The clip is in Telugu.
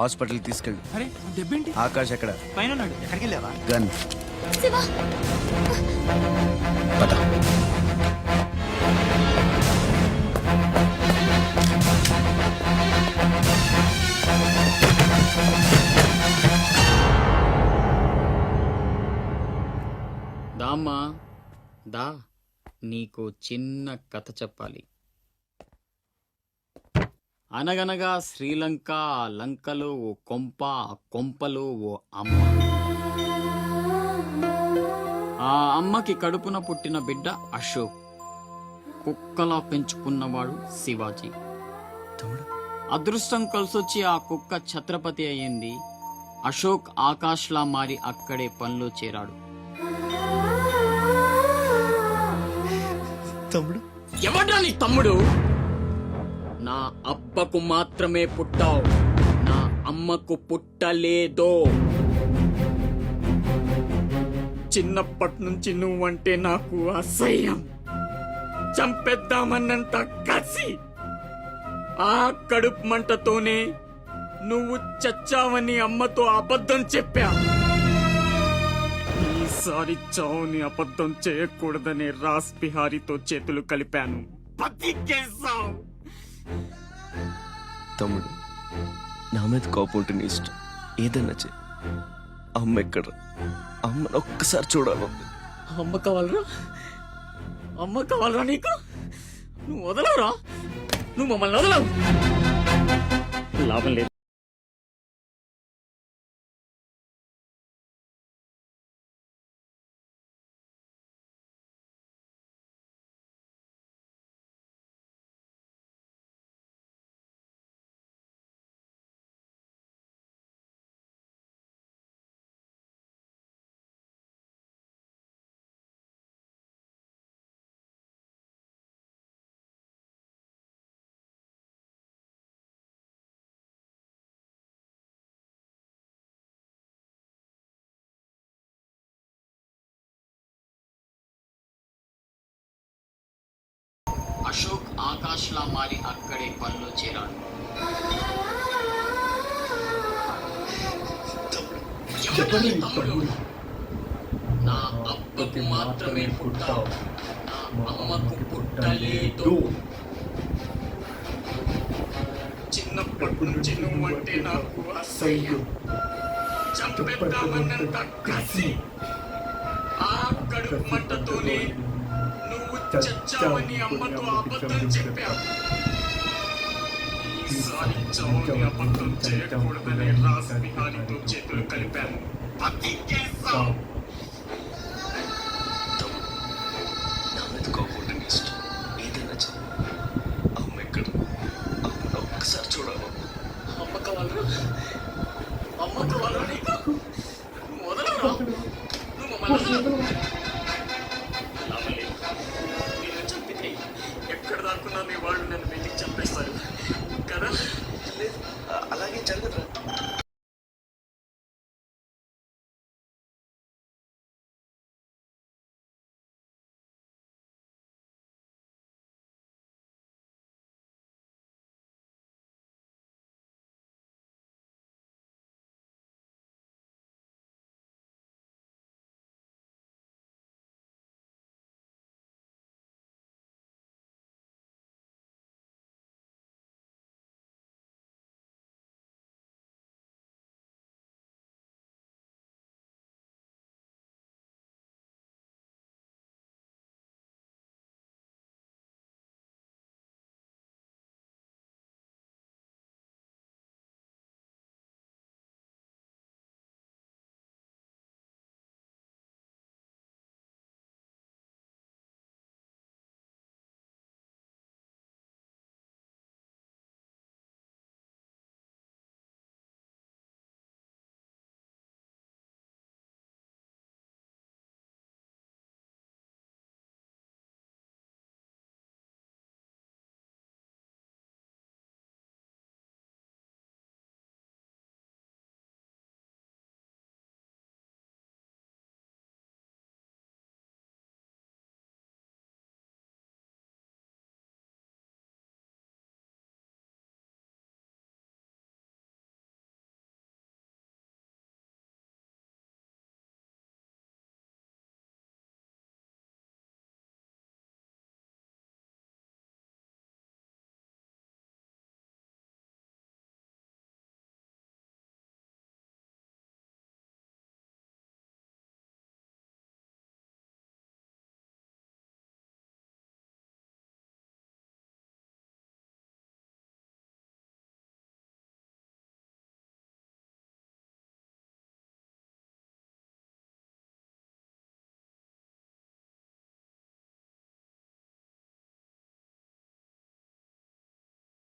హాస్పిటల్ తీసుకెళ్ళి. అరే దెబ్బేంటి? ఆకాష్ ఎక్కడ? పైన ఉన్నాడు. ఎక్కడికి వెళ్ళావా? గన్ శివ పద. దామ్మా దా, నీకు చిన్న కథ చెప్పాలి. అనగనగా శ్రీలంక, ఆ లంకలో ఓ కొంప, ఆ కొంపలో ఓ అమ్మ. ఆ అమ్మకి కడుపున పుట్టిన బిడ్డ అశోక్. కుక్కలా పెంచుకున్నవాడు శివాజీ. అదృష్టం కలిసొచ్చి ఆ కుక్క ఛత్రపతి అయ్యింది. అశోక్ ఆకాష్లా మారి అక్కడే పనిలో చేరాడు. తమ్ముడు ఎవడ్రా నీ తమ్ముడు? నా అబ్బకు మాత్రమే పుట్టావు, నా అమ్మకు పుట్టలేదో. చిన్నప్పటి నుంచి నువ్వంటే నాకు అసహ్యం, చంపేద్దామన్నంత కసి. ఆ కడుపు మంటతోనే నువ్వు చచ్చావని అమ్మతో అబద్ధం చెప్పా. ఈసారి చావుని అబద్ధం చేయకూడదని రాస్ బిహారీతో చేతులు కలిపాను. బతికేశావు. తమ్ముడు, నా మీద కోపం ఉంటే నీ ఇష్టం, ఏదన్నా చే. అమ్మ ఎక్కడ? అమ్మను ఒక్కసారి చూడాలంది. అమ్మ కావాలరా? అమ్మ కావాలరా నీకు? నువ్వు వదలవురా, నువ్వు మమ్మల్ని వదలవు. లాభం లేదు. అశోక్ ఆకాష్లా మారి అక్కడే పనిలో చేరాడు. ఎవడ్రా నీ తమ్ముడు? నా అబ్బకు మాత్రమే పుట్టావు, నా అమ్మకు పుట్టలేదు. చిన్నప్పటి నుంచి నువ్వంటే నాకు అసహ్యం, చంపేద్దామన్నంత కసి. ఆ కడుపు మంటతోనే నువ్వు చచ్చావని అమ్మతో అబద్ధం చెప్పావు. ఈసారి చావుని అబద్ధం చేయకూడదని రాస్ బిహారీతో చేతులు కలిపాను. బతికేశావు. నా మీద కోపం ఉంటే నీ ఇష్టం, ఏదన్నా చే. అమ్మ ఎక్కడ? అమ్మను ఒక్కసారి చూడాలంది. అమ్మ కావాలరా? అమ్మ కావాలరా నీకు? నువ్వు వదలవురా, నువ్వు మమ్మల్ని వదలవు. లాభం లేదు. నిన్ను చంపితే ఎక్కడ దాక్కున్నా నీ వాళ్ళు నన్ను వెతికి చంపేస్తారు కదా. అలాగే జరగదురా.